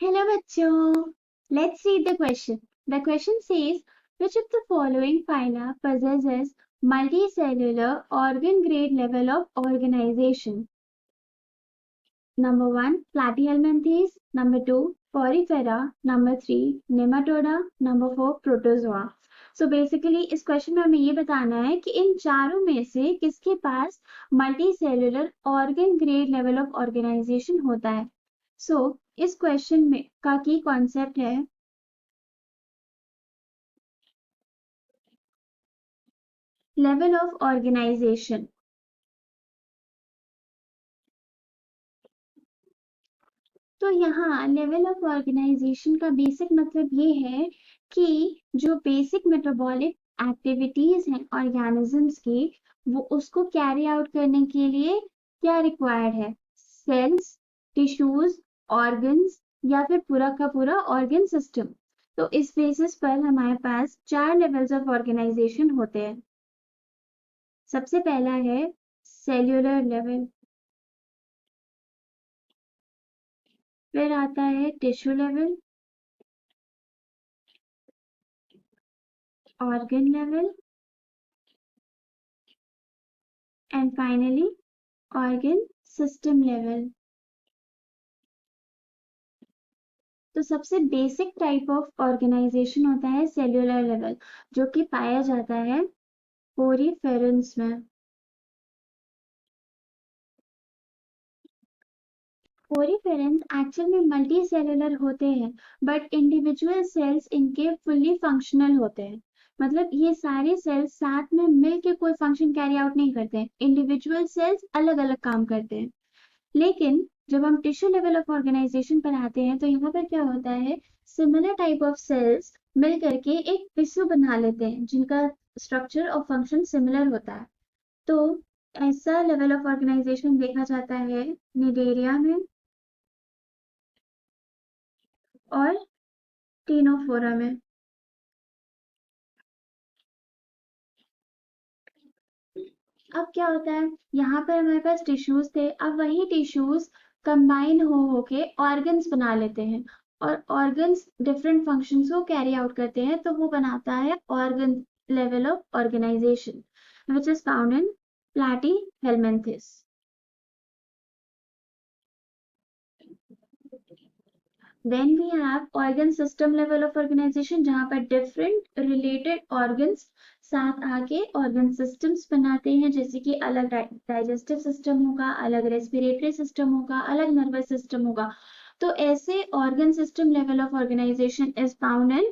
Hello bachcho. Let's read the question. The question says, which of the following phyla possesses multicellular organ grade level of organization? Number 1, Platyhelminthes. Number 2, Porifera. Number 3, Nematoda. Number 4, Protozoa. So basically इस question में हमें ये बताना है कि इन चारों में से किसके पास multi cellular organ grade level of organisation होता है. सो इस क्वेश्चन में का की कॉन्सेप्ट है लेवल ऑफ ऑर्गेनाइजेशन. तो यहाँ लेवल ऑफ ऑर्गेनाइजेशन का बेसिक मतलब ये है कि जो बेसिक मेटाबॉलिक एक्टिविटीज हैं ऑर्गेनिजम्स की, वो उसको कैरी आउट करने के लिए क्या रिक्वायर्ड है. सेल्स, टिश्यूज, ऑर्गन्स या फिर पूरा का पूरा ऑर्गन सिस्टम. तो इस बेसिस पर हमारे पास 4 लेवल्स ऑफ ऑर्गेनाइजेशन होते हैं. सबसे पहला है सेल्यूलर लेवल, फिर आता है tissue level, organ level, and finally organ system level. तो सबसे बेसिक टाइप ऑफ ऑर्गेनाइजेशन होता है सेल्यूलर लेवल, जो कि पाया जाता है पोरीफेरेंस में. पोरीफेरेंस एक्चुअल में मल्टी सेलुलर होते हैं, बट इंडिविजुअल सेल्स इनके फुल्ली फंक्शनल होते हैं. मतलब ये सारे सेल्स साथ में मिलके कोई फंक्शन कैरी आउट नहीं करते हैं, इंडिविजुअल सेल्स अलग अलग काम करते हैं. लेकिन जब हम टिश्यू लेवल ऑफ ऑर्गेनाइजेशन पर आते हैं तो यहाँ पर क्या होता है, सिमिलर टाइप ऑफ सेल्स मिल करके एक टिश्यू बना लेते हैं जिनका स्ट्रक्चर और फंक्शन सिमिलर होता है. तो ऐसा लेवल ऑफ ऑर्गेनाइजेशन देखा जाता है निडेरिया में और टीनोफोरा में. अब क्या होता है, यहाँ पर हमारे पास टिश्यूज थे, अब वही टिश्यूज कंबाइन हो होके ऑर्गन्स बना लेते हैं, और ऑर्गन्स डिफरेंट फंक्शंस को कैरी आउट करते हैं, तो वो बनाता है organ level of organisation which is found in platyhelminthes. Then we have organ system level of organization, जहाँ पर different related organs साथ आके organ systems बनाते हैं, जैसे कि अलग digestive system होगा, अलग respiratory system होगा, अलग nervous system होगा. तो ऐसे organ system level of organization is found in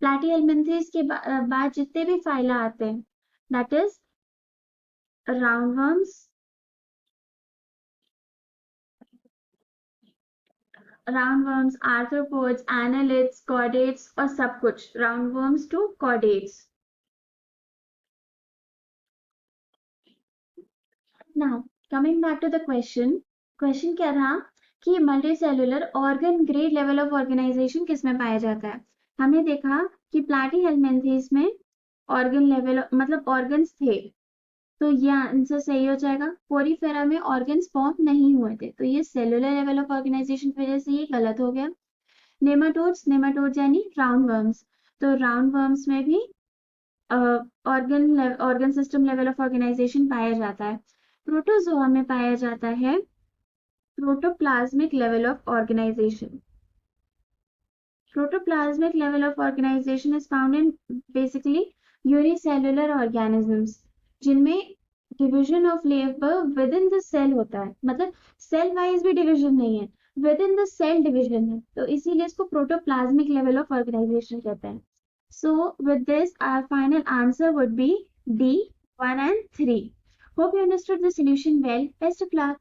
platyhelminthes के बाद जितने भी फाइला आते हैं, that is roundworms, arthropods, annelids, chordates और सब कुछ roundworms to chordates. Now coming back to the question क्या था कि multicellular organ grade level of organisation किस में पाया जाता है. हमने देखा कि प्लैटीहेल्मिन्थेस में ऑर्गन लेवल मतलब ऑर्गन्स थे, तो ये आंसर सही हो जाएगा. पोरीफेरा में ऑर्गन्स फॉर्म नहीं हुए थे, तो ये सेलुलर लेवल ऑफ ऑर्गेनाइजेशन की वजह से ये गलत हो गया. नेमाटोड्स यानी राउंड वर्म्स, तो राउंड वर्म्स में भी organ system level of organisation पाया जाता है. प्रोटोजोआ में पाया जाता है protoplasmic level of organisation. Protoplasmic level of organization is found in basically unicellular organisms, जिनमें division of labor within the cell होता है, मतलब cell wise भी division नहीं है, within the cell division है, तो इसीलिए इसको protoplasmic level of organization कहते हैं. So with this our final answer would be D, 1 and 3. Hope you understood the solution well. Best of luck.